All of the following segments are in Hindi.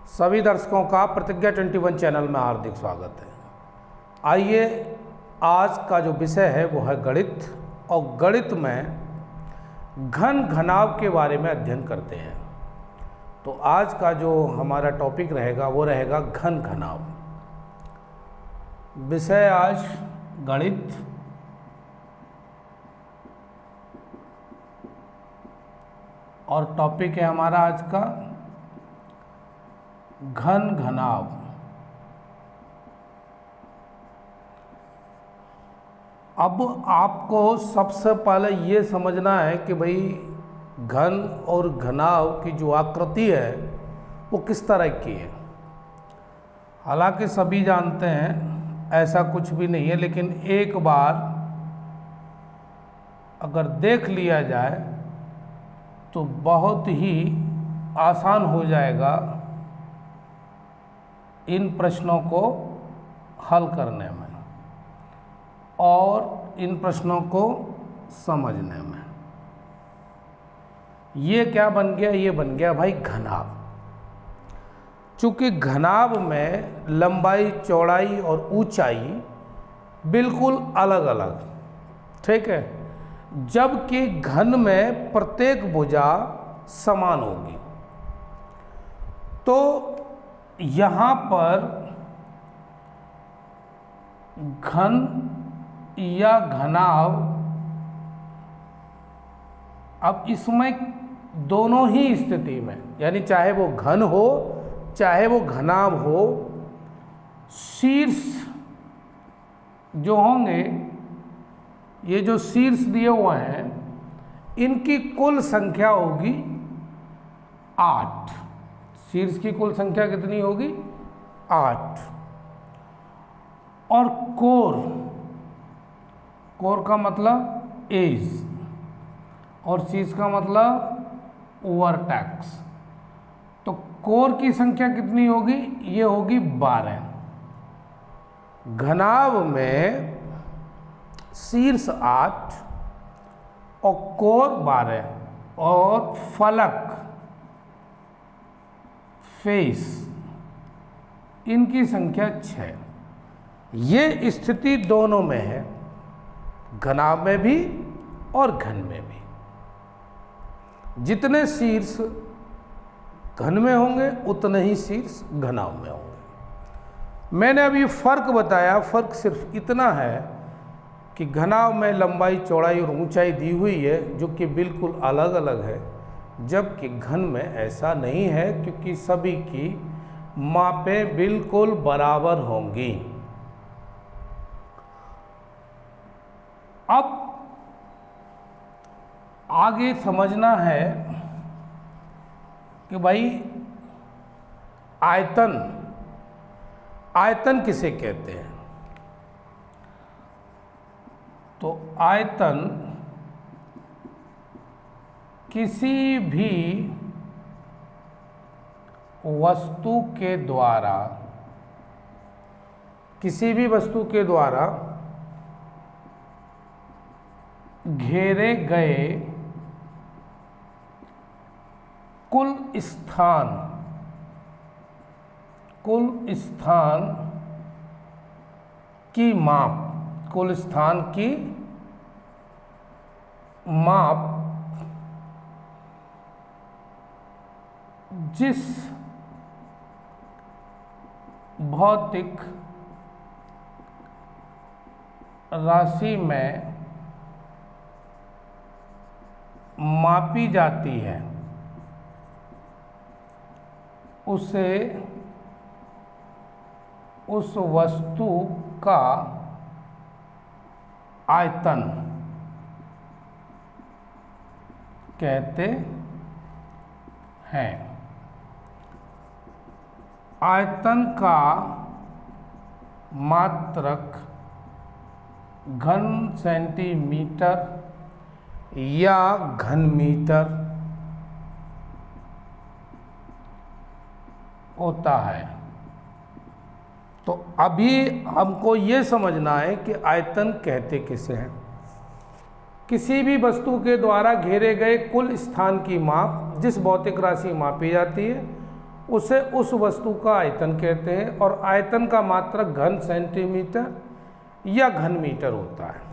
सभी दर्शकों का प्रतिज्ञा 21 चैनल में हार्दिक स्वागत है। आइए आज का जो विषय है वो है गणित, और गणित में घन घनाव के बारे में अध्ययन करते हैं। तो आज का जो हमारा टॉपिक रहेगा वो रहेगा घन घनाव। विषय आज गणित, और टॉपिक है हमारा आज का घन घनाव। अब आपको सबसे पहले ये समझना है कि भाई घन और घनाव की जो आकृति है वो किस तरह की है। हालांकि सभी जानते हैं ऐसा कुछ भी नहीं है, लेकिन एक बार अगर देख लिया जाए तो बहुत ही आसान हो जाएगा इन प्रश्नों को हल करने में और इन प्रश्नों को समझने में। ये क्या बन गया? ये बन गया भाई घनाव। चूंकि घनाव में लंबाई, चौड़ाई और ऊंचाई बिल्कुल अलग अलग, ठीक है, जबकि घन में प्रत्येक भुजा समान होगी। तो यहाँ पर घन या घनाव, अब इसमें दोनों ही स्थिति में, यानी चाहे वो घन हो चाहे वो घनाव हो, शीर्ष जो होंगे, ये जो शीर्ष दिए हुए हैं, इनकी कुल संख्या होगी 8। शीर्ष की कुल संख्या कितनी होगी? 8। और कोर, कोर का मतलब एज, और शीर्ष का मतलब वर्टेक्स। तो कोर की संख्या कितनी होगी? ये होगी 12। घनाव में शीर्ष 8 और कोर 12 और फलक, फेस, इनकी संख्या 6। ये स्थिति दोनों में है, घनाव में भी और घन में भी। जितने शीर्ष घन में होंगे उतने ही शीर्ष घनाव में होंगे। मैंने अभी फर्क बताया, फर्क सिर्फ इतना है कि घनाव में लंबाई, चौड़ाई और ऊंचाई दी हुई है जो कि बिल्कुल अलग अलग है, जबकि घन में ऐसा नहीं है, क्योंकि सभी की मापें बिल्कुल बराबर होंगी। अब आगे समझना है कि भाई आयतन, आयतन किसे कहते हैं? तो आयतन किसी भी वस्तु के द्वारा, किसी भी वस्तु के द्वारा घेरे गए कुल स्थान, कुल स्थान की माप, कुल स्थान की माप जिस भौतिक राशि में मापी जाती है उसे उस वस्तु का आयतन कहते हैं। आयतन का मात्रक घन सेंटीमीटर या घन मीटर होता है। तो अभी हमको ये समझना है कि आयतन कहते किसे हैं। किसी भी वस्तु के द्वारा घेरे गए कुल स्थान की माप जिस भौतिक राशि मापी जाती है उसे उस वस्तु का आयतन कहते हैं, और आयतन का मात्रक घन सेंटीमीटर या घन मीटर होता है।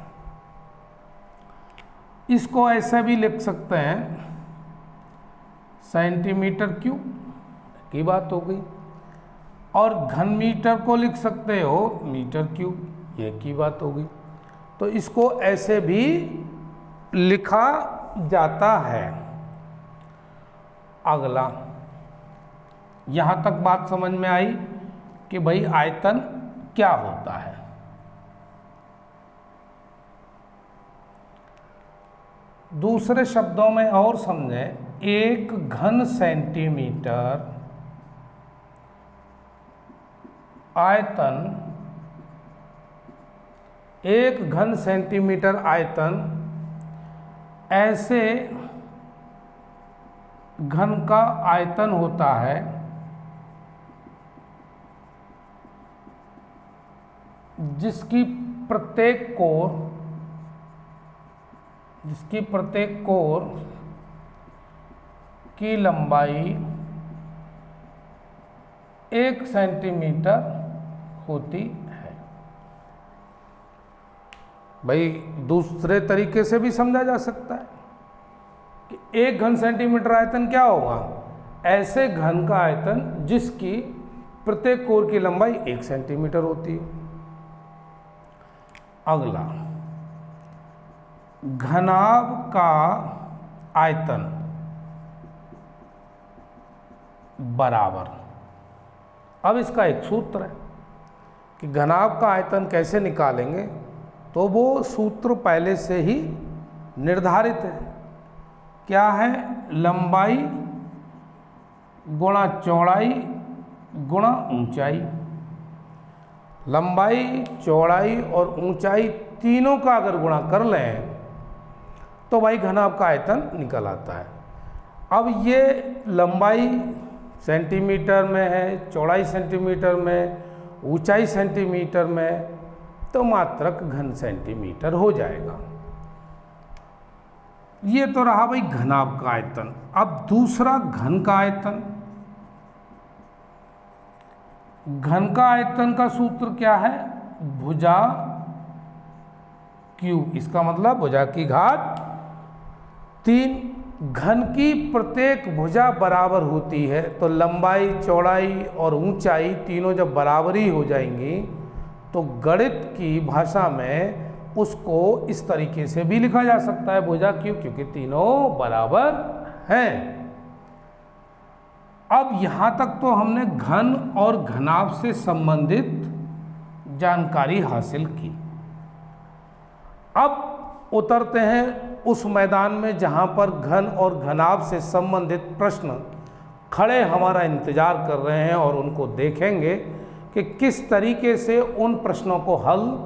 इसको ऐसे भी लिख सकते हैं सेंटीमीटर क्यूब की बात हो गई, और घन मीटर को लिख सकते हो मीटर क्यूब, ये की बात हो गई। तो इसको ऐसे भी लिखा जाता है। अगला, यहां तक बात समझ में आई कि भाई आयतन क्या होता है। दूसरे शब्दों में और समझें, एक घन सेंटीमीटर आयतन, एक घन सेंटीमीटर आयतन ऐसे घन का आयतन होता है जिसकी प्रत्येक कोर की लंबाई 1 सेंटीमीटर होती है। भाई दूसरे तरीके से भी समझा जा सकता है कि 1 घन सेंटीमीटर आयतन क्या होगा, ऐसे घन का आयतन जिसकी प्रत्येक कोर की लंबाई 1 सेंटीमीटर होती है। अगला, घनाभ का आयतन बराबर, अब इसका एक सूत्र है कि घनाभ का आयतन कैसे निकालेंगे, तो वो सूत्र पहले से ही निर्धारित है। क्या है, लंबाई गुणा चौड़ाई गुणा ऊंचाई। लंबाई, चौड़ाई और ऊंचाई तीनों का अगर गुणा कर लें तो भाई घनाभ का आयतन निकल आता है। अब ये लंबाई सेंटीमीटर में है, चौड़ाई सेंटीमीटर में, ऊंचाई सेंटीमीटर में, तो मात्रक घन सेंटीमीटर हो जाएगा। ये तो रहा भाई घनाभ का आयतन। अब दूसरा घन का आयतन। घन का आयतन का सूत्र क्या है, भुजा क्यूब, इसका मतलब भुजा की घात 3। घन की प्रत्येक भुजा बराबर होती है, तो लंबाई, चौड़ाई और ऊंचाई तीनों जब बराबरी हो जाएंगी तो गणित की भाषा में उसको इस तरीके से भी लिखा जा सकता है भुजा क्यूब, क्योंकि तीनों बराबर हैं। अब यहां तक तो हमने घन और घनाभ से संबंधित जानकारी हासिल की। अब उतरते हैं उस मैदान में जहां पर घन और घनाभ से संबंधित प्रश्न खड़े हमारा इंतजार कर रहे हैं, और उनको देखेंगे कि किस तरीके से उन प्रश्नों को हल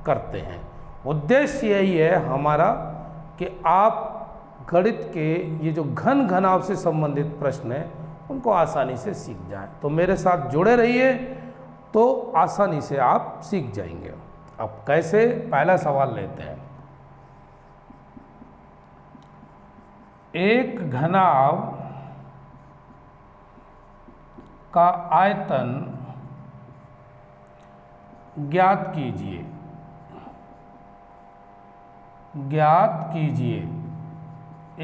करते हैं। उद्देश्य यही है हमारा कि आप गणित के ये जो घन घनाभ से संबंधित प्रश्न हैं उनको आसानी से सीख जाएं। तो मेरे साथ जुड़े रहिए, तो आसानी से आप सीख जाएंगे। अब कैसे, पहला सवाल लेते हैं। एक घनाभ का आयतन ज्ञात कीजिए।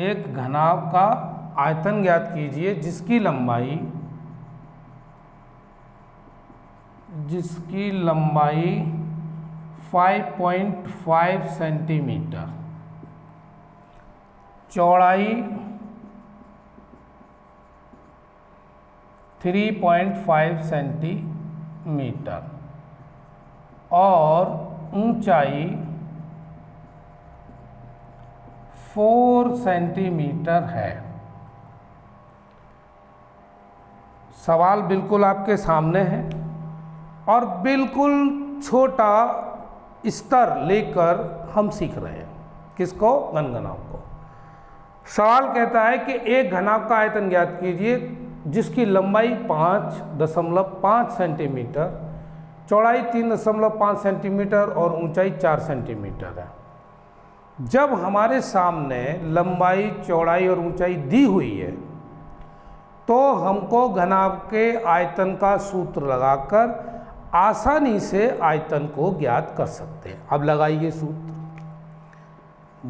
एक घनाभ का आयतन ज्ञात कीजिए जिसकी लंबाई 5.5 सेंटीमीटर, चौड़ाई 3.5 सेंटीमीटर और ऊंचाई 4 सेंटीमीटर है। सवाल बिल्कुल आपके सामने है और बिल्कुल छोटा स्तर लेकर हम सीख रहे हैं। किसको? घन घनाभ को। सवाल कहता है कि एक घनाभ का आयतन ज्ञात कीजिए जिसकी लंबाई 5.5 सेंटीमीटर, चौड़ाई 3.5 सेंटीमीटर और ऊंचाई 4 सेंटीमीटर है। जब हमारे सामने लंबाई, चौड़ाई और ऊंचाई दी हुई है तो हमको घनाभ के आयतन का सूत्र लगाकर आसानी से आयतन को ज्ञात कर सकते हैं। अब लगाइए सूत्र।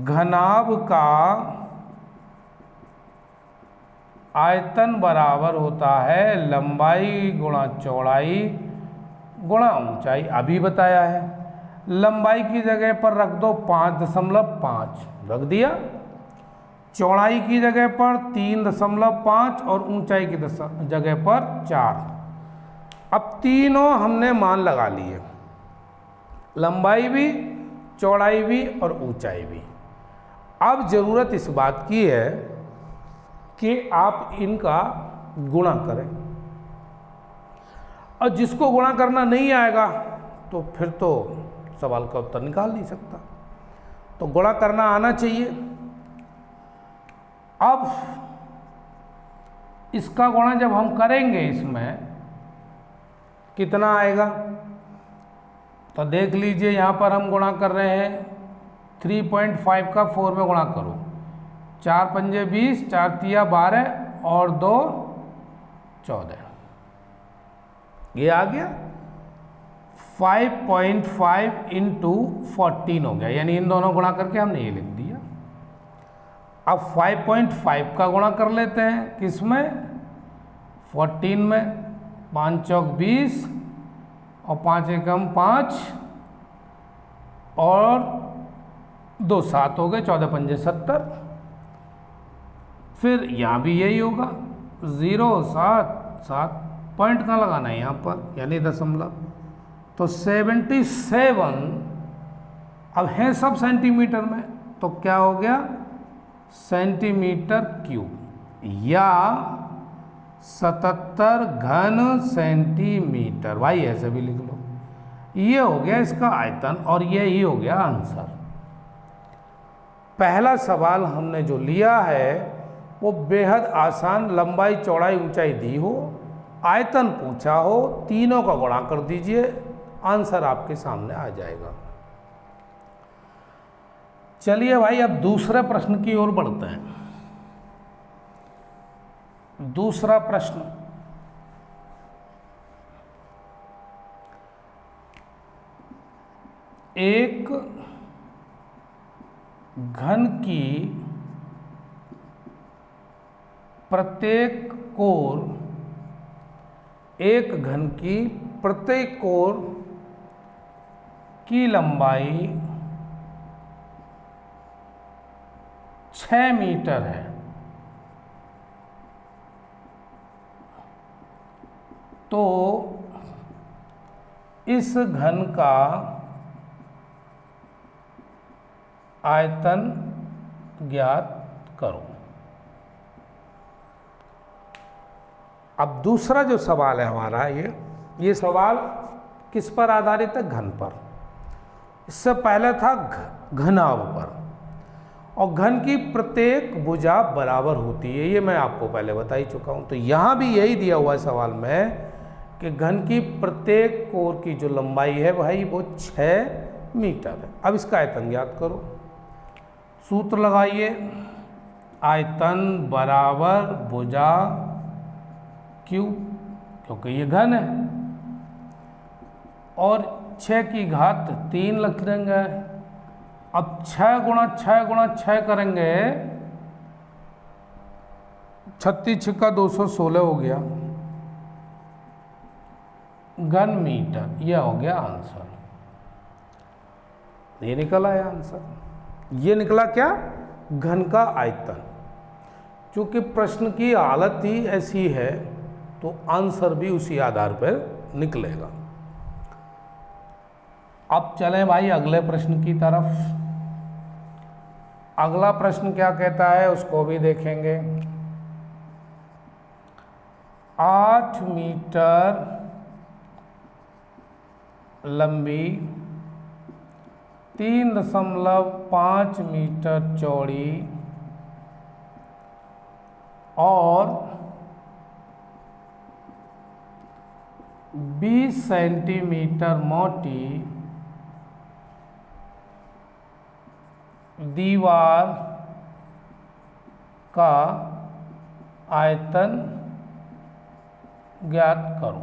घनाभ का आयतन बराबर होता है लंबाई गुणा चौड़ाई गुणा ऊंचाई। अभी बताया है। लंबाई की जगह पर रख दो 5.5 रख दिया, चौड़ाई की जगह पर 3.5 और ऊंचाई की जगह पर 4। अब तीनों हमने मान लगा लिए, लंबाई भी, चौड़ाई भी और ऊंचाई भी। अब ज़रूरत इस बात की है कि आप इनका गुणा करें, और जिसको गुणा करना नहीं आएगा तो फिर तो सवाल का उत्तर निकाल नहीं सकता। तो गुणा करना आना चाहिए। अब इसका गुणा जब हम करेंगे इसमें कितना आएगा, तो देख लीजिए यहाँ पर हम गुणा कर रहे हैं 3.5 का 4 में गुणा करो, 4 पंजे 20, 4 तिया 12 और 2 14। ये आ गया 5.5 इंटू 14 हो गया, यानी इन दोनों गुणा करके हमने ये लिख दिया। अब 5.5 का गुणा कर लेते हैं किसमें, 14 में, 5 चौक 20 और 5 एकम 5 और 2 7 हो गए, 14 पंजे 70। फिर यहाँ भी यही होगा 0 7 7, पॉइंट कहाँ लगाना है यहाँ पर, यानी दशमलव। तो 77 अब है सब सेंटीमीटर में, तो क्या हो गया सेंटीमीटर क्यूब, या 77 घन सेंटीमीटर। भाई ऐसे भी लिख लो। ये हो गया इसका आयतन और यही हो गया आंसर। पहला सवाल हमने जो लिया है वो बेहद आसान, लंबाई चौड़ाई ऊंचाई दी हो, आयतन पूछा हो, तीनों का गुणा कर दीजिए, आंसर आपके सामने आ जाएगा। चलिए भाई अब दूसरे प्रश्न की ओर बढ़ते हैं। दूसरा प्रश्न, एक घन की प्रत्येक कोर, एक घन की प्रत्येक कोर की लंबाई 6 मीटर है। तो इस घन का आयतन ज्ञात करो। अब दूसरा जो सवाल है हमारा, ये सवाल किस पर आधारित है, घन पर। इससे पहले था घनाभ पर, और घन की प्रत्येक भुजा बराबर होती है, ये मैं आपको पहले बता ही चुका हूँ। तो यहाँ भी यही दिया हुआ है सवाल में कि घन की प्रत्येक कोर की जो लंबाई है भाई वो 6 मीटर है। अब इसका आयतन ज्ञात करो। सूत्र लगाइए, आयतन बराबर भुजा क्यूब, क्योंकि ये घन है, और 6 की घात 3 लिख देंगे। अब 6 गुणा 6 गुणा 6 करेंगे, 36 छिक्का 216 हो गया घन मीटर। यह हो गया आंसर। ये निकला है आंसर। ये निकला क्या, घन का आयतन। चूंकि प्रश्न की हालत ही ऐसी है तो आंसर भी उसी आधार पर निकलेगा। अब चलें भाई अगले प्रश्न की तरफ। अगला प्रश्न क्या कहता है उसको भी देखेंगे। 8 मीटर लंबी, 3.5 मीटर चौड़ी और 20 सेंटीमीटर मोटी दीवार का आयतन ज्ञात करो।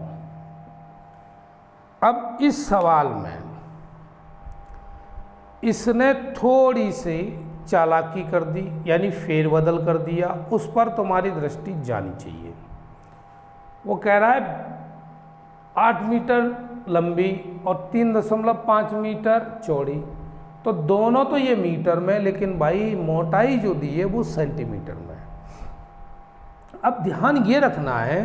अब इस सवाल में इसने थोड़ी सी चालाकी कर दी, यानी फेरबदल कर दिया, उस पर तुम्हारी दृष्टि जानी चाहिए। वो कह रहा है 8 मीटर लंबी और 3.5 मीटर चौड़ी, तो दोनों तो ये मीटर में, लेकिन भाई मोटाई जो दी है वो सेंटीमीटर में। अब ध्यान ये रखना है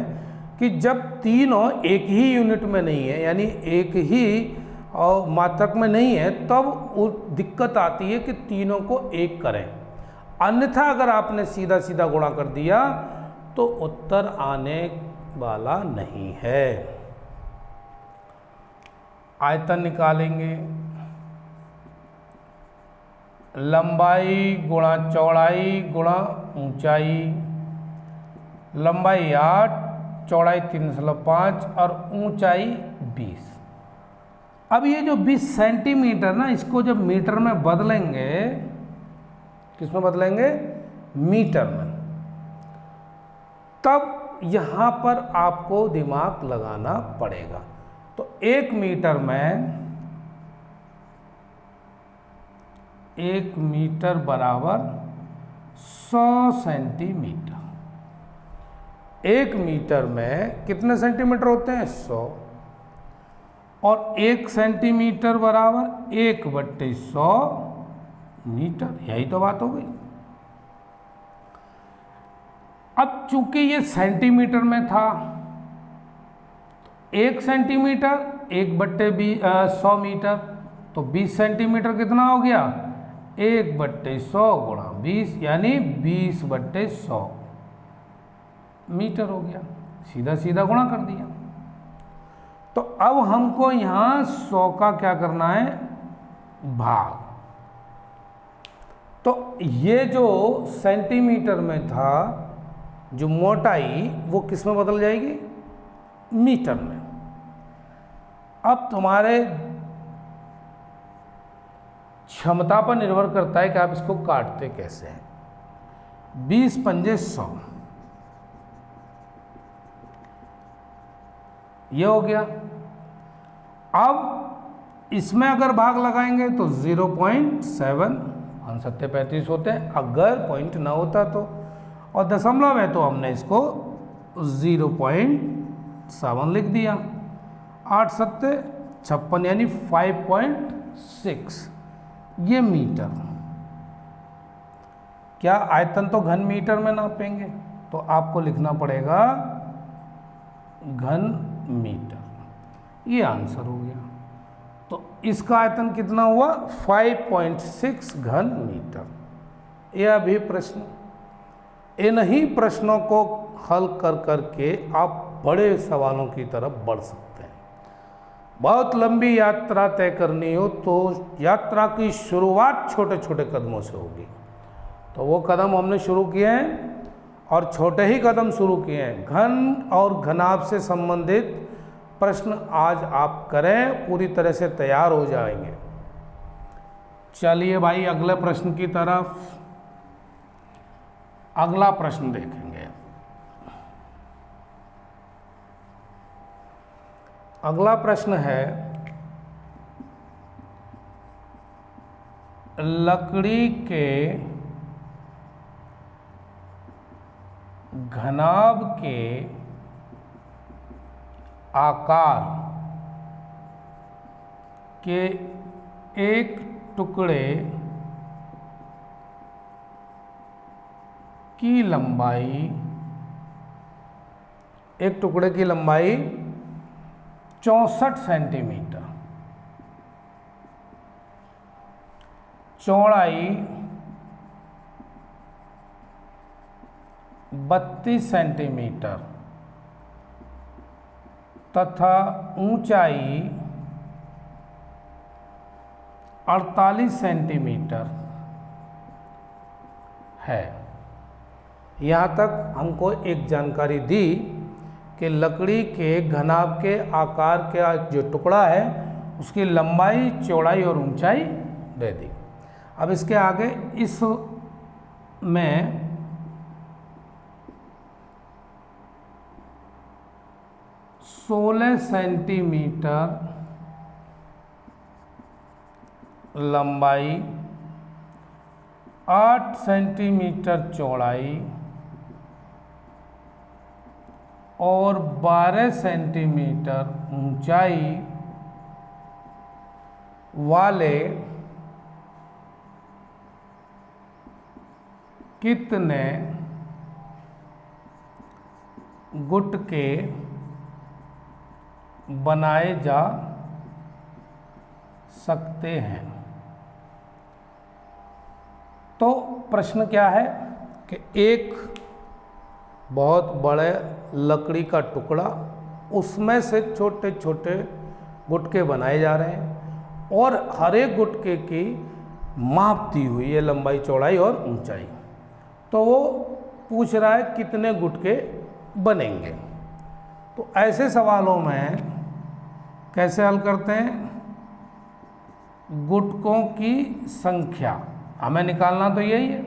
कि जब तीनों एक ही यूनिट में नहीं है, यानी एक ही और मात्रक में नहीं है, तब दिक्कत आती है कि तीनों को एक करें। अन्यथा अगर आपने सीधा सीधा गुणा कर दिया तो उत्तर आने वाला नहीं है। आयतन निकालेंगे, लंबाई गुणा चौड़ाई गुणा ऊंचाई, लंबाई 8, चौड़ाई 3.5 और ऊंचाई 20। अब ये जो 20 सेंटीमीटर ना, इसको जब मीटर में बदलेंगे, किस में बदलेंगे? मीटर में, तब यहां पर आपको दिमाग लगाना पड़ेगा। तो 1 मीटर में 1 मीटर बराबर 100 सेंटीमीटर। 1 मीटर में कितने सेंटीमीटर होते हैं? 100। और 1 सेंटीमीटर बराबर 1/100 मीटर। यही तो बात हो गई। अब चूंकि ये सेंटीमीटर में था, 1 सेंटीमीटर 1/100 मीटर, तो 20 सेंटीमीटर कितना हो गया? 1/100 गुणा 20, यानी 20/100 मीटर हो गया। सीधा सीधा गुणा कर दिया। तो अब हमको यहां 100 का क्या करना है? भाग। तो ये जो सेंटीमीटर में था, जो मोटाई, वो किस में बदल जाएगी? मीटर में। अब तुम्हारे क्षमता पर निर्भर करता है कि आप इसको काटते कैसे हैं। 20 पंजे 100, ये हो गया। अब इसमें अगर भाग लगाएंगे तो 0.7, 735 होते हैं। अगर पॉइंट ना होता तो, और दशमलव है तो हमने इसको 0.7 लिख दिया। 8 7 56, यानी 5.6, ये मीटर। क्या आयतन तो घन मीटर में नापेंगे, तो आपको लिखना पड़ेगा घन मीटर। ये आंसर हो गया। तो इसका आयतन कितना हुआ? 5.6 घन मीटर। यह भी प्रश्न, इन ही प्रश्नों को हल कर करके आप बड़े सवालों की तरफ बढ़ सकते हैं। बहुत लंबी यात्रा तय करनी हो तो यात्रा की शुरुआत छोटे छोटे कदमों से होगी। तो वो कदम हमने शुरू किए हैं, और छोटे ही कदम शुरू किए हैं। घन और घनाभ से संबंधित प्रश्न आज आप करें, पूरी तरह से तैयार हो जाएंगे। चलिए भाई अगले प्रश्न की तरफ। अगला प्रश्न देखेंगे। अगला प्रश्न है, लकड़ी के घनाभ के आकार के एक टुकड़े की लंबाई, एक टुकड़े की लंबाई 64 सेंटीमीटर, चौड़ाई 32 सेंटीमीटर तथा ऊंचाई 48 सेंटीमीटर है। यहाँ तक हमको एक जानकारी दी कि लकड़ी के घनाभ के आकार का जो टुकड़ा है उसकी लंबाई, चौड़ाई और ऊंचाई दे दी। अब इसके आगे इस में 16 सेंटीमीटर लंबाई, 8 सेंटीमीटर चौड़ाई और 12 सेंटीमीटर ऊंचाई वाले कितने गुटके बनाए जा सकते हैं। तो प्रश्न क्या है कि एक बहुत बड़े लकड़ी का टुकड़ा, उसमें से छोटे छोटे गुटके बनाए जा रहे हैं और हर एक गुटके की माप दी हुई है, लंबाई, चौड़ाई और ऊंचाई। तो वो पूछ रहा है कितने गुटके बनेंगे। तो ऐसे सवालों में कैसे हल करते हैं? गुटकों की संख्या हमें निकालना तो यही है।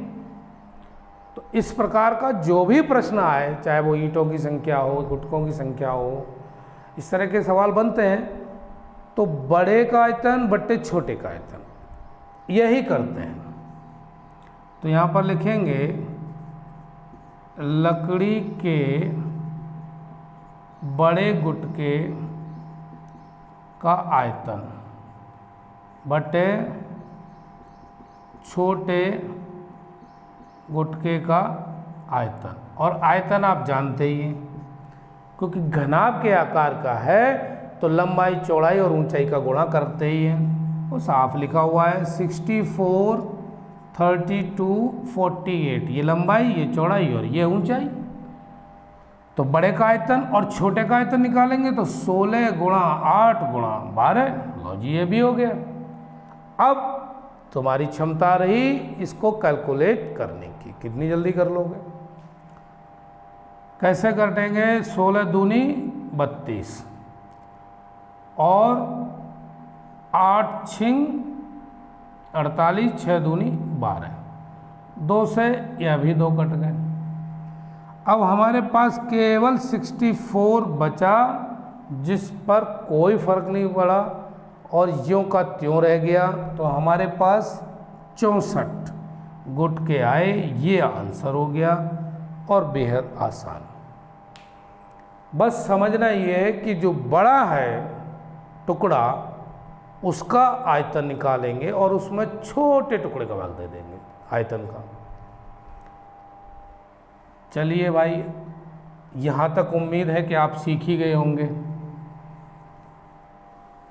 तो इस प्रकार का जो भी प्रश्न आए, चाहे वो ईंटों की संख्या हो, गुटकों की संख्या हो, इस तरह के सवाल बनते हैं तो बड़े का आयतन बट्टे छोटे का आयतन, यही करते हैं। तो यहाँ पर लिखेंगे लकड़ी के बड़े गुटके का आयतन बटे छोटे गुटके का आयतन। और आयतन आप जानते ही हैं, क्योंकि घनाभ के आकार का है तो लंबाई, चौड़ाई और ऊंचाई का गुणा करते ही हैं। वो साफ लिखा हुआ है 64, 32, 48, ये लंबाई, ये चौड़ाई और ये ऊंचाई। तो बड़े का आयतन और छोटे का आयतन निकालेंगे तो 16 गुणा 8 गुणा 12, लो जी ये भी हो गया। अब तुम्हारी क्षमता रही इसको कैलकुलेट करने की, कितनी जल्दी कर लोगे? कैसे कर देंगे? 16 दूनी 32 और 8 छिंग 48, 6 दूनी 12, 2 से यह भी 2 कट गए। अब हमारे पास केवल 64 बचा, जिस पर कोई फर्क नहीं पड़ा और ज्यों का त्यों रह गया। तो हमारे पास 64 गुटके आए, ये आंसर हो गया और बेहद आसान। बस समझना ये है कि जो बड़ा है टुकड़ा, उसका आयतन निकालेंगे और उसमें छोटे टुकड़े का भाग दे देंगे आयतन का। चलिए भाई, यहाँ तक उम्मीद है कि आप सीख ही गए होंगे।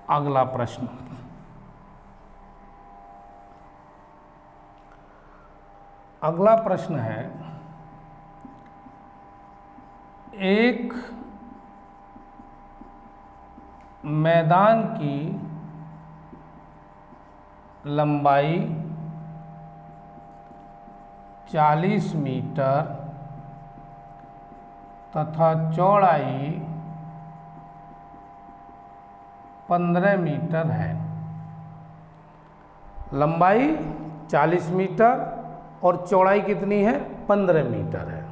अगला प्रश्न, अगला प्रश्न है, एक मैदान की लंबाई 40 मीटर तथा चौड़ाई 15 मीटर है। लंबाई 40 मीटर और चौड़ाई कितनी है? 15 मीटर है।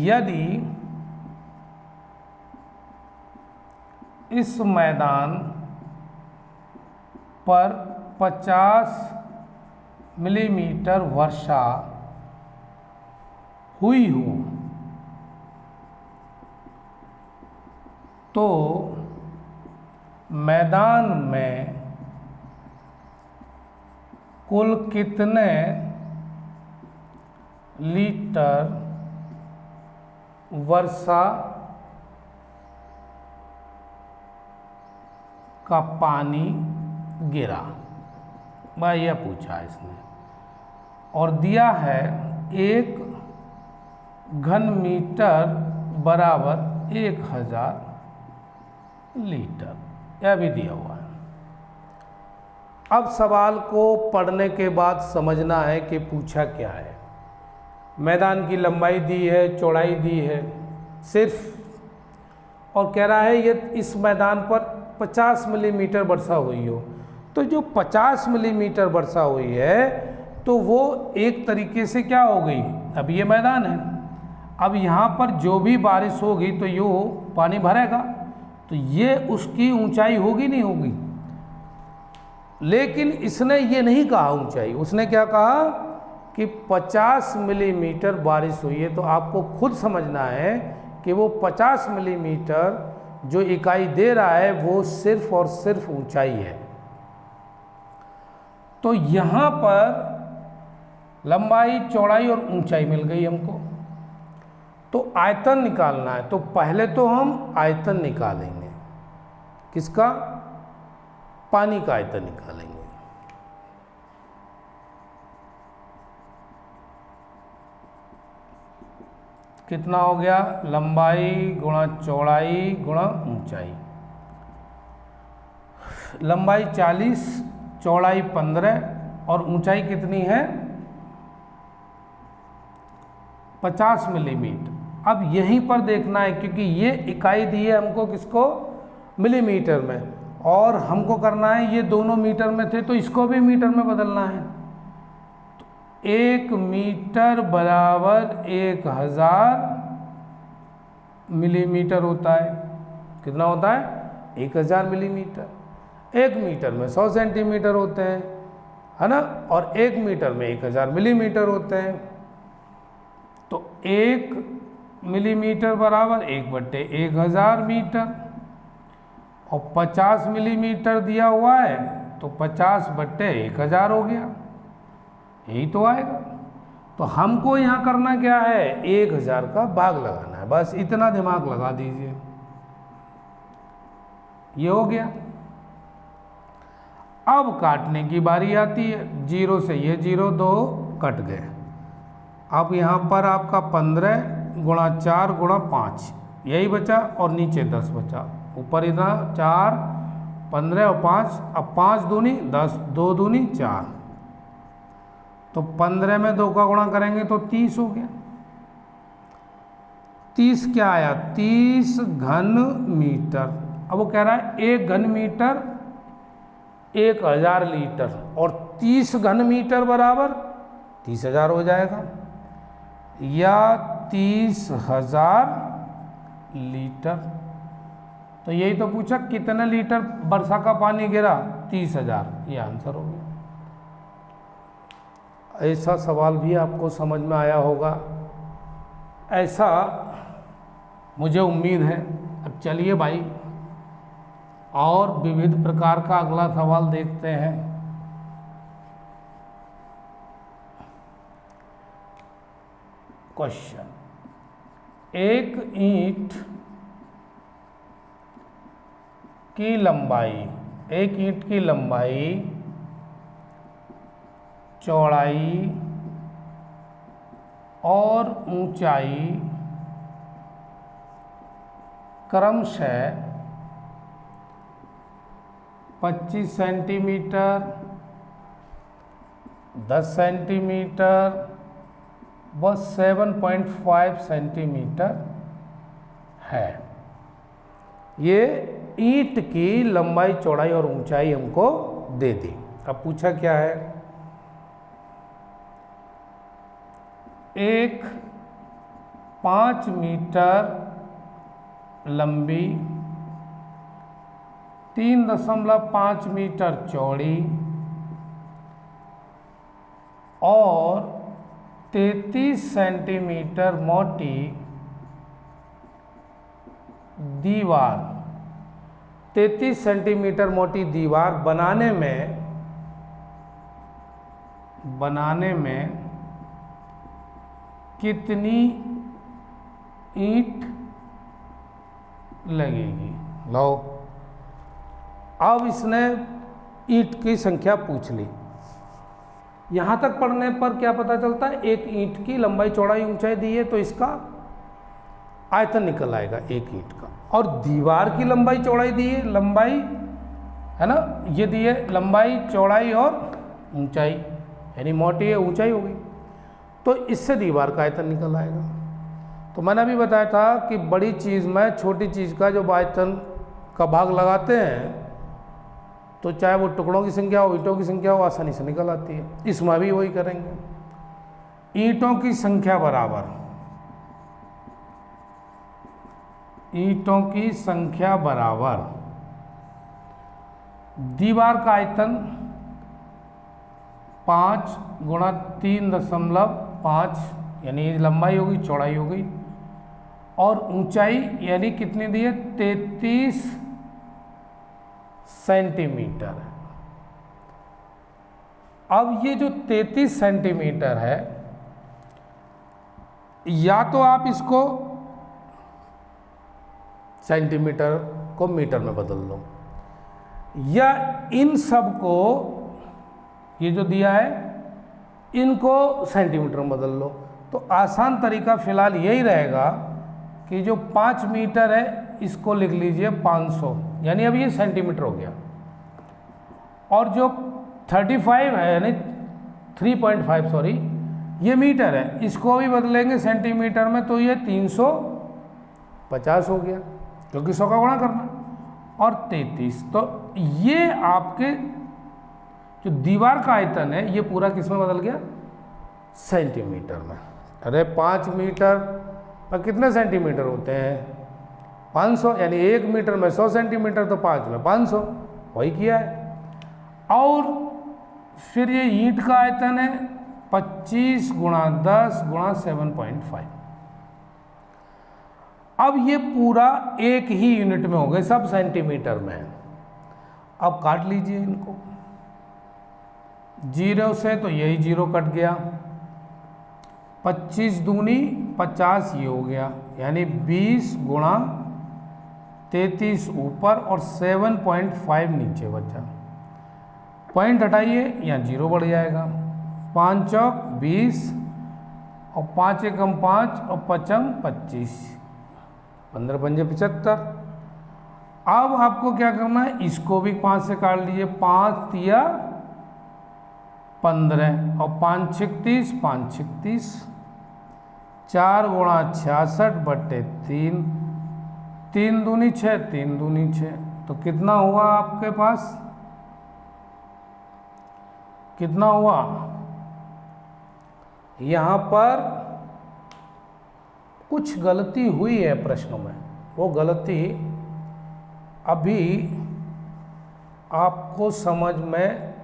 यदि इस मैदान पर 50 मिलीमीटर वर्षा हुई हो तो मैदान में कुल कितने लीटर वर्षा का पानी गिरा? भाई यह पूछा इसने और दिया है 1 घन मीटर बराबर 1000 लीटर, यह भी दिया हुआ है। अब सवाल को पढ़ने के बाद समझना है कि पूछा क्या है। मैदान की लंबाई दी है, चौड़ाई दी है सिर्फ, और कह रहा है ये इस मैदान पर 50 मिलीमीटर वर्षा हुई हो। तो जो 50 मिलीमीटर वर्षा हुई है तो वो एक तरीके से क्या हो गई, अब ये मैदान है, अब यहाँ पर जो भी बारिश होगी तो यो पानी भरेगा, तो ये उसकी ऊंचाई होगी नहीं होगी। लेकिन इसने ये नहीं कहा ऊंचाई, उसने क्या कहा कि 50 मिलीमीटर बारिश हुई है। तो आपको खुद समझना है कि वो 50 मिलीमीटर जो इकाई दे रहा है वो सिर्फ और सिर्फ ऊंचाई है। तो यहाँ पर लंबाई, चौड़ाई और ऊंचाई मिल गई हमको। तो आयतन निकालना है, तो पहले तो हम आयतन निकालेंगे। किसका? पानी का आयतन निकालेंगे। कितना हो गया? लंबाई गुणा चौड़ाई गुणा ऊंचाई। लंबाई 40, चौड़ाई 15 और ऊंचाई कितनी है? 50 मिलीमीटर। अब यहीं पर देखना है, क्योंकि ये इकाई दी है हमको किसको? मिलीमीटर में, और हमको करना है, ये दोनों मीटर में थे तो इसको भी मीटर में बदलना है। तो 1 मीटर बराबर 1000 मिलीमीटर होता है। कितना होता है? 1000 मिलीमीटर। 1 मीटर में 100 सेंटीमीटर होते हैं, है ना, और 1 मीटर में 1000 मिलीमीटर होते हैं। तो 1 मिलीमीटर बराबर 1/1000 मीटर, और 50 मिलीमीटर दिया हुआ है तो 50/1000 हो गया। यही तो आएगा। तो हमको यहाँ करना क्या है? 1000 का भाग लगाना है, बस इतना दिमाग लगा दीजिए। ये हो गया। अब काटने की बारी आती है। 0 से ये 0, 2 कट गए। अब यहाँ पर आपका 15 गुणा 4 गुणा 5 यही बचा, और नीचे 10 बचा। ऊपर इतना 4, 15 और 5। अब 5 दूनी 10, 2 दूनी 4। तो 15 में 2 का गुणा करेंगे तो 30 हो गया। 30 क्या आया? 30 घन मीटर। अब वो कह रहा है 1 घन मीटर 1000 लीटर, और 30 घन मीटर बराबर 30,000 हो जाएगा, या 30,000 लीटर। तो यही तो पूछा, कितने लीटर वर्षा का पानी गिरा? 30,000। ये आंसर हो गया। ऐसा सवाल भी आपको समझ में आया होगा, ऐसा मुझे उम्मीद है। अब चलिए भाई, और विविध प्रकार का अगला सवाल देखते हैं। क्वेश्चन, एक ईंट की लंबाई, चौड़ाई और ऊंचाई क्रमशः 25 सेंटीमीटर, 10 सेंटीमीटर व 7.5 सेंटीमीटर है। ये ईंट की लंबाई, चौड़ाई और ऊंचाई हमको दे दी। अब पूछा क्या है? एक 5 मीटर लंबी, 3.5 मीटर चौड़ी और 33 सेंटीमीटर मोटी दीवार, 33 सेंटीमीटर मोटी दीवार बनाने में कितनी ईंट लगेगी? लो, अब इसने ईंट की संख्या पूछ ली। यहाँ तक पढ़ने पर क्या पता चलता है? एक ईंट की लंबाई, चौड़ाई, ऊंचाई दी है तो इसका आयतन निकल आएगा एक ईंट का। और दीवार की लंबाई, चौड़ाई दी है, लंबाई है ना, ये दी है लंबाई, चौड़ाई और ऊंचाई, यानी मोटी है, ऊंचाई हो गई, तो इससे दीवार का आयतन निकल आएगा। तो मैंने अभी बताया था कि बड़ी चीज़ में छोटी चीज़ का जब आयतन का भाग लगाते हैं तो चाहे वो टुकड़ों की संख्या हो, ईंटों की संख्या हो, आसानी से निकल आती है। इसमें भी वही करेंगे। ईंटों की संख्या बराबर ईंटों की संख्या बराबर दीवार का आयतन 5 गुणा 3.5 यानी लंबाई होगी, चौड़ाई होगी, और ऊंचाई यानी कितनी दी है 33 सेंटीमीटर। अब ये जो 33 सेंटीमीटर है, या तो आप इसको सेंटीमीटर को मीटर में बदल लो, या इन सब को, ये जो दिया है इनको सेंटीमीटर में बदल लो। तो आसान तरीका फिलहाल यही रहेगा कि जो 5 मीटर है इसको लिख लीजिए 500, यानी अब ये सेंटीमीटर हो गया, और जो 35 है यानी 3.5 सॉरी ये मीटर है, इसको भी बदलेंगे सेंटीमीटर में तो ये 350 हो गया, क्योंकि 100 का गुणा करना, और 33। तो ये आपके जो दीवार का आयतन है ये पूरा किस में बदल गया, सेंटीमीटर में। अरे 5 मीटर पर कितने सेंटीमीटर होते हैं 500, यानी 1 मीटर में 100 सेंटीमीटर, तो 5 में 500, वही किया है। और फिर ये ईंट का आयतन है 25 गुणा 10 गुणा 7.5। अब ये पूरा एक ही यूनिट में हो गए, सब सेंटीमीटर में है। अब काट लीजिए इनको, 0 से तो यही 0 कट गया, 25 दूनी 50 ये हो गया, यानी 20 गुणा 33 ऊपर और 7.5 नीचे बचा। पॉइंट हटाइए, यहाँ 0 बढ़ जाएगा, 5 चौक 20 और 5 एकम 5 और 5 25, 15 पंजे 75। अब आपको क्या करना है, इसको भी 5 से काट लीजिए, 5 तिया 15 और 5 छक 30, 5 छक 30, 4 गुणा 66 बटे 3, 3 दूनी 6, 3 दूनी 6। तो कितना हुआ आपके पास, कितना हुआ, यहाँ पर कुछ गलती हुई है प्रश्नों में, वो गलती अभी आपको समझ में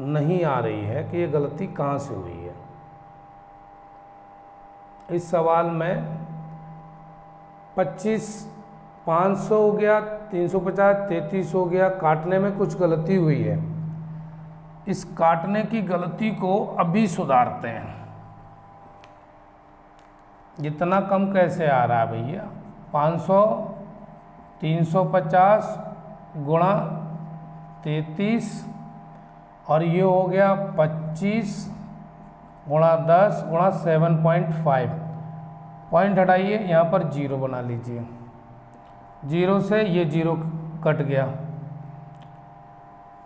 नहीं आ रही है कि ये गलती कहाँ से हुई है। इस सवाल में 25 500 हो गया, 350 33 हो गया, काटने में कुछ गलती हुई है। इस काटने की गलती को अभी सुधारते हैं। इतना कम कैसे आ रहा है भैया, 500 350 गुणा 33 और ये हो गया 25 गुणा 10 गुणा 7.5। पॉइंट हटाइए, यहाँ पर 0 बना लीजिए, 0 से ये 0 कट गया,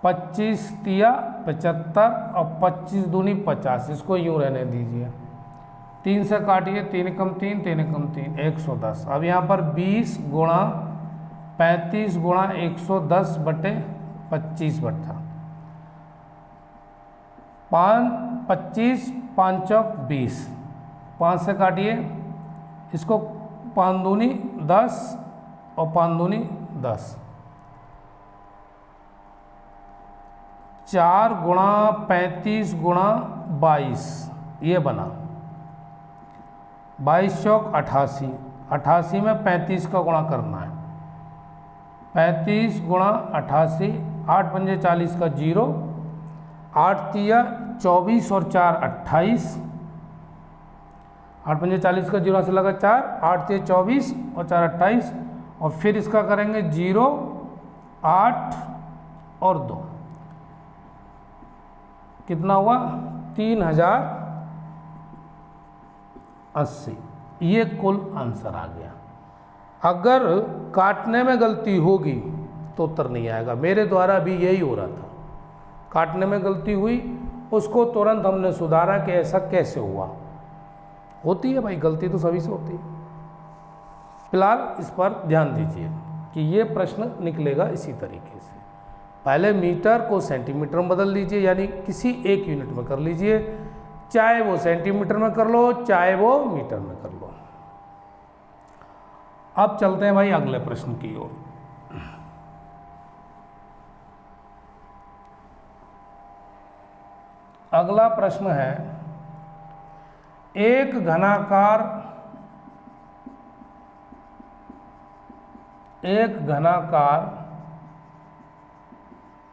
25 तिया 75 और 25 दूनी 50, इसको यूँ रहने दीजिए। 3 से काटिए, 3 कम 3 3 कम 3 110। अब यहाँ पर 20 गुणा 35 गुणा 110 बटे 25 बटा 25 5 चौक 20, 5 से काटिए, इसको 5 दूनी 10 और 5 दूनी 10, 4 गुणा 35 गुणा 22 ये बना, 22 चौक 88, 88 में 35 का गुणा करना है, 35 गुणा 88, 8 पंजे 40 का 0, 8 तिया 24 और 4 28, 8 पंजे 40 का 0 से लगा 4, 8 तिया 24 और 4 28, और फिर इसका करेंगे 0 8 और 2, कितना हुआ 3080। ये कुल आंसर आ गया। अगर काटने में गलती होगी तो उत्तर नहीं आएगा। मेरे द्वारा भी यही हो रहा था, काटने में गलती हुई, उसको तुरंत हमने सुधारा कि ऐसा कैसे हुआ। होती है भाई, गलती तो सभी से होती है। फिलहाल इस पर ध्यान दीजिए कि ये प्रश्न निकलेगा इसी तरीके से। पहले मीटर को सेंटीमीटर में बदल लीजिए, यानी किसी एक यूनिट में कर लीजिए, चाहे वो सेंटीमीटर में कर लो चाहे वो मीटर में कर लो। अब चलते हैं भाई अगले प्रश्न की ओर। अगला प्रश्न है, एक घनाकार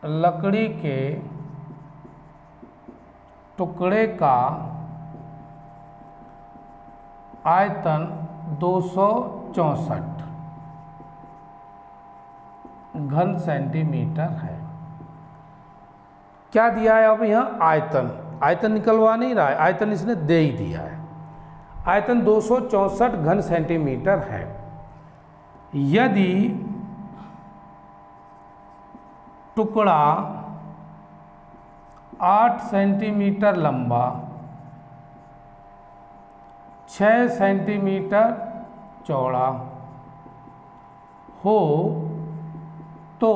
लकड़ी के टुकड़े का आयतन 264 घन सेंटीमीटर है। क्या दिया है अब यहाँ? आयतन निकलवा नहीं रहा है, आयतन इसने दे ही दिया है। आयतन 264 घन सेंटीमीटर है। यदि टुकड़ा 8 सेंटीमीटर लंबा, 6 सेंटीमीटर चौड़ा हो तो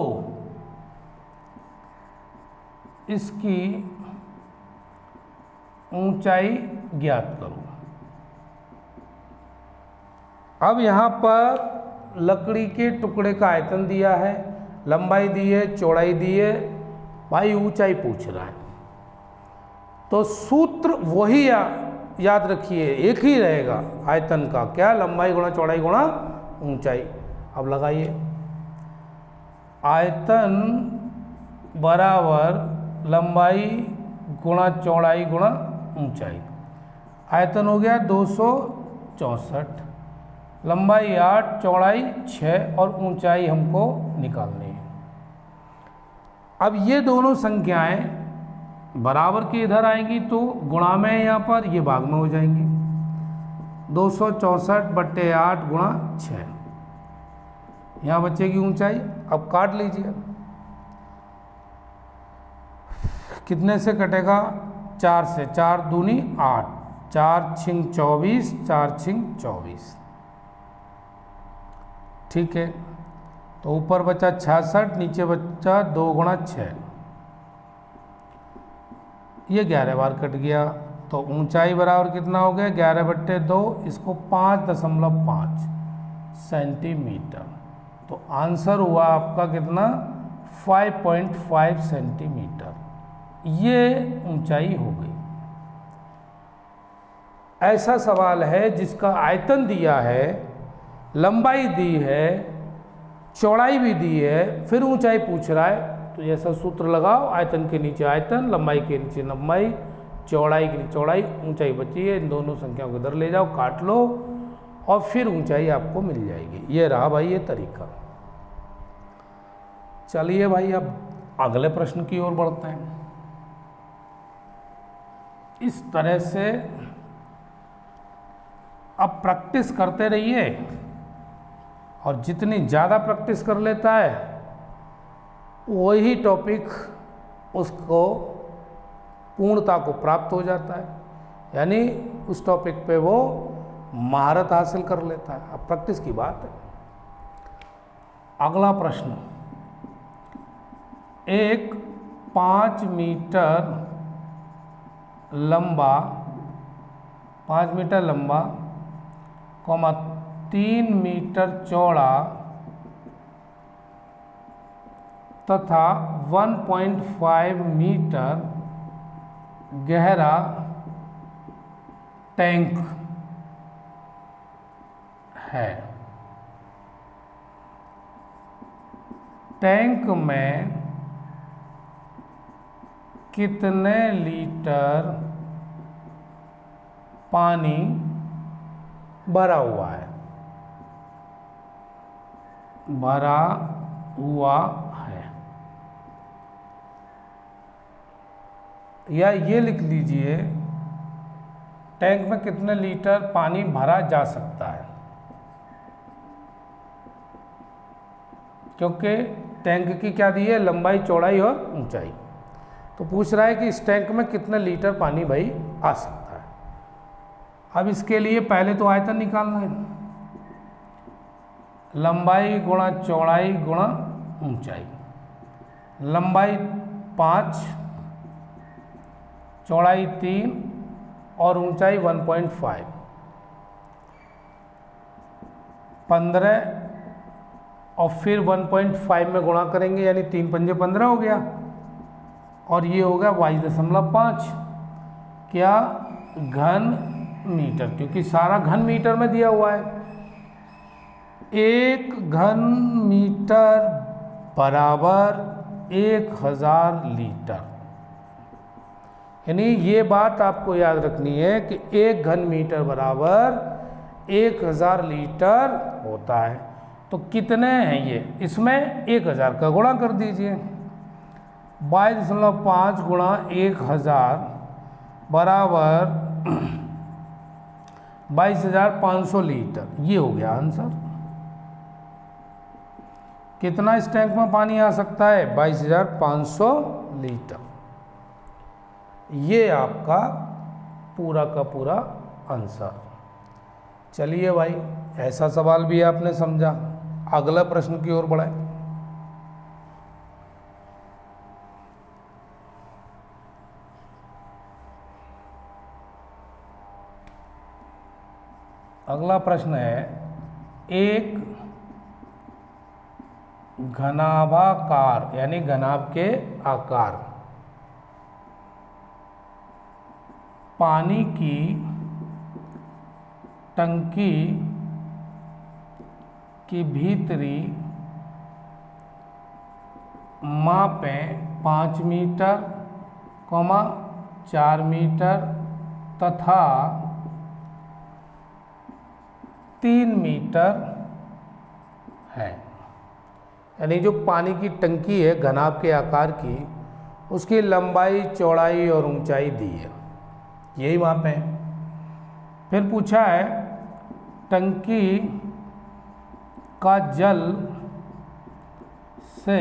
इसकी ऊंचाई ज्ञात करो। अब यहाँ पर लकड़ी के टुकड़े का आयतन दिया है, लंबाई दी है, चौड़ाई दी है, भाई ऊंचाई पूछ रहा है। तो सूत्र वही याद रखिए, एक ही रहेगा आयतन का, क्या? लंबाई गुणा चौड़ाई गुणा ऊंचाई। अब लगाइए, आयतन बराबर लंबाई गुणा चौड़ाई गुणा ऊंचाई। आयतन हो गया 264, लंबाई 8, चौड़ाई 6 और ऊंचाई हमको निकालनी है। अब ये दोनों संख्याएं बराबर की इधर आएंगी तो गुणा में यहाँ पर, ये भाग में हो जाएंगी। 264/8 गुणा 6, यहाँ बचेगी ऊंचाई। अब काट लीजिए, कितने से कटेगा? 4 से, 4 दूनी 8, 4 छिंग 24, 4 छिंग 24, ठीक है। तो ऊपर बचा 66, नीचे बचा 2 गुणा 6, ये 11 बार कट गया। तो ऊंचाई बराबर कितना हो गया? 11/2, इसको 5.5 सेंटीमीटर। तो आंसर हुआ आपका कितना? 5.5 सेंटीमीटर। ये ऊंचाई हो गई। ऐसा सवाल है जिसका आयतन दिया है, लंबाई दी है, चौड़ाई भी दी है, फिर ऊंचाई पूछ रहा है, तो ऐसा सूत्र लगाओ, आयतन के नीचे आयतन, लंबाई के नीचे लंबाई, चौड़ाई के नीचे चौड़ाई, ऊंचाई बची है, इन दोनों संख्याओं को इधर ले जाओ, काट लो और फिर ऊंचाई आपको मिल जाएगी। ये रहा भाई ये तरीका। चलिए भाई अब अगले प्रश्न की ओर बढ़ते हैं। इस तरह से अब प्रैक्टिस करते रहिए, और जितनी ज़्यादा प्रैक्टिस कर लेता है वही टॉपिक उसको पूर्णता को प्राप्त हो जाता है, यानी उस टॉपिक पे वो महारत हासिल कर लेता है। अब प्रैक्टिस की बात है। अगला प्रश्न, एक 5 मीटर लंबा 3 मीटर चौड़ा तथा 1.5 मीटर गहरा टैंक है। टैंक में कितने लीटर पानी भरा हुआ है? भरा हुआ है, या ये लिख लीजिए टैंक में कितने लीटर पानी भरा जा सकता है, क्योंकि टैंक की क्या दी है? लंबाई, चौड़ाई और ऊंचाई। तो पूछ रहा है कि इस टैंक में कितने लीटर पानी भाई आ सकता है। अब इसके लिए पहले तो आयतन निकालना है, लंबाई गुणा चौड़ाई गुणा ऊंचाई। लंबाई 5, चौड़ाई 3 और ऊंचाई 1.5। 15 और फिर 1.5 में गुणा करेंगे, यानी 3 पंजे 15 हो गया, और ये हो गया 22.5 क्या घन मीटर, क्योंकि सारा घन मीटर में दिया हुआ है। 1 घन मीटर बराबर 1000 लीटर, यानी ये बात आपको याद रखनी है कि 1 घन मीटर बराबर 1000 लीटर होता है। तो कितने हैं ये, इसमें 1000 का गुणा कर दीजिए, 22.5 गुणा 1000 बराबर 22,500 लीटर, ये हो गया आंसर। कितना इस टैंक में पानी आ सकता है, 22,500 लीटर। ये आपका पूरा का पूरा आंसर। चलिए भाई, ऐसा सवाल भी आपने समझा। अगला प्रश्न की ओर बढ़े। अगला प्रश्न है, एक घनाभाकार यानी घनाभ के आकार पानी की टंकी की भीतरी मापें 5 मीटर, 4 मीटर तथा 3 मीटर है। यानी जो पानी की टंकी है घनाभ के आकार की, उसकी लंबाई, चौड़ाई और ऊंचाई दी है, यही मापें हैं। फिर पूछा है टंकी का जल से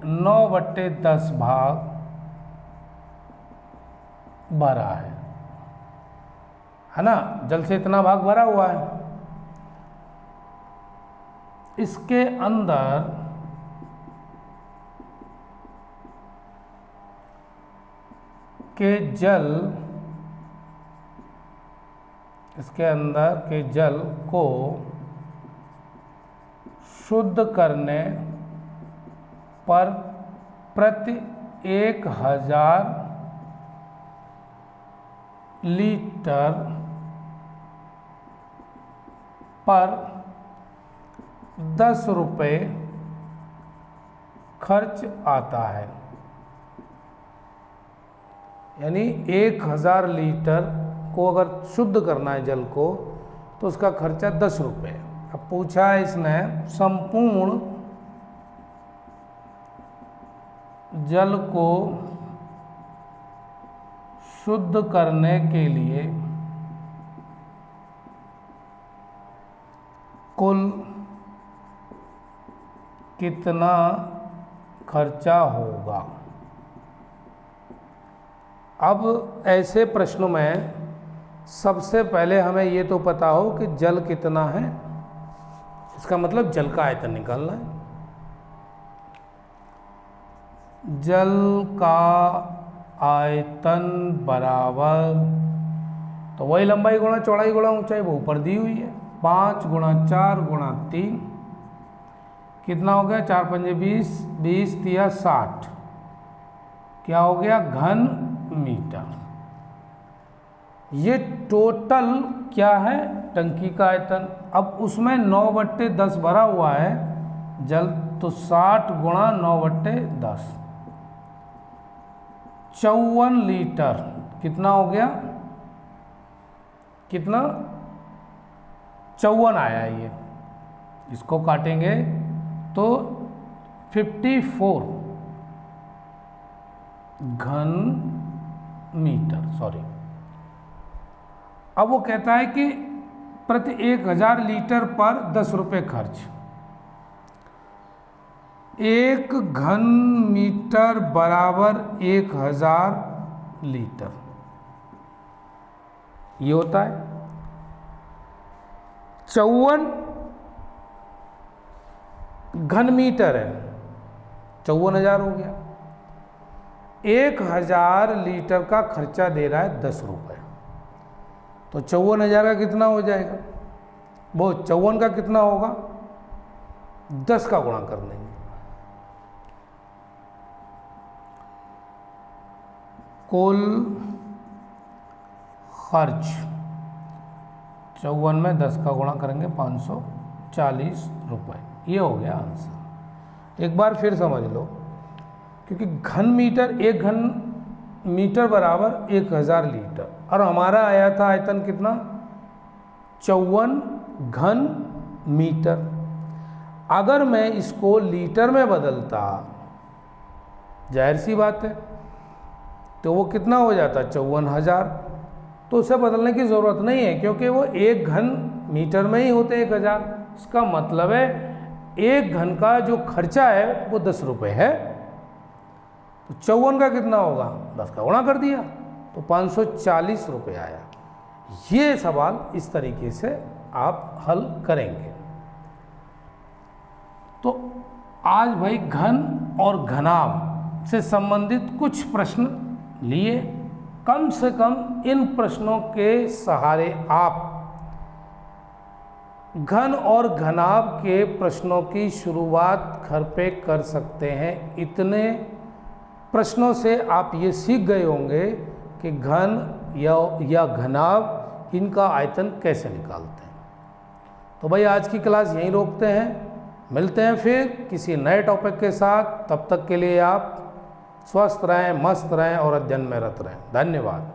9/10 भाग भरा है ना, जल से इतना भाग भरा हुआ है। इसके अंदर के जल को शुद्ध करने पर प्रति 1000 लीटर पर 10 रुपये खर्च आता है। यानी 1000 लीटर को अगर शुद्ध करना है जल को, तो उसका खर्चा 10 रुपये। अब पूछा है इसने संपूर्ण जल को शुद्ध करने के लिए कुल कितना खर्चा होगा। अब ऐसे प्रश्नों में सबसे पहले हमें ये तो पता हो कि जल कितना है, इसका मतलब जल का आयतन निकालना है। जल का आयतन बराबर, तो वही लंबाई गुणा चौड़ाई गुणा ऊंचाई, वो ऊपर दी हुई है। 5 गुणा 4 गुणा 3 कितना हो गया, 4 पंजे 20, 20 तिया 60, क्या हो गया घन मीटर। ये टोटल क्या है, टंकी का आयतन। अब उसमें 9/10 भरा हुआ है जल, तो 60 गुणा 9/10, 54 लीटर कितना हो गया, कितना 54 आया। ये इसको काटेंगे तो 54 घन मीटर, सॉरी। अब वो कहता है कि प्रति 1000 लीटर पर 10 रुपये खर्च। 1 घन मीटर बराबर 1000 लीटर, ये होता है 54 घन मीटर है, 54,000 हो गया। 1000 लीटर का खर्चा दे रहा है 10 रुपये, तो 54,000 का कितना हो जाएगा, वो 54 का कितना होगा, 10 का गुणा कर लेंगे। कुल खर्च 54 में 10 का गुणा करेंगे 540 रुपये, ये हो गया आंसर। एक बार फिर समझ लो, क्योंकि घन मीटर, एक घन मीटर बराबर 1000 लीटर, और हमारा आया था आयतन कितना, 54 घन मीटर। अगर मैं इसको लीटर में बदलता, जाहिर सी बात है, तो वो कितना हो जाता, 54,000। तो उसे बदलने की ज़रूरत नहीं है, क्योंकि वो एक घन मीटर में ही होते 1000। इसका मतलब है एक घन का जो खर्चा है वो 10 रुपये है। तो 54 का कितना होगा, 10 का गुणा कर दिया, तो 540 रुपये आया। ये सवाल इस तरीके से आप हल करेंगे। तो आज भाई घन और घनाभ से संबंधित कुछ प्रश्न लिए, कम से कम इन प्रश्नों के सहारे आप घन और घनाभ के प्रश्नों की शुरुआत घर पे कर सकते हैं। इतने प्रश्नों से आप ये सीख गए होंगे कि घन या घनाभ, इनका आयतन कैसे निकालते हैं। तो भाई आज की क्लास यहीं रोकते हैं, मिलते हैं फिर किसी नए टॉपिक के साथ। तब तक के लिए आप स्वस्थ रहें, मस्त रहें और अध्ययन में रत रहें। धन्यवाद।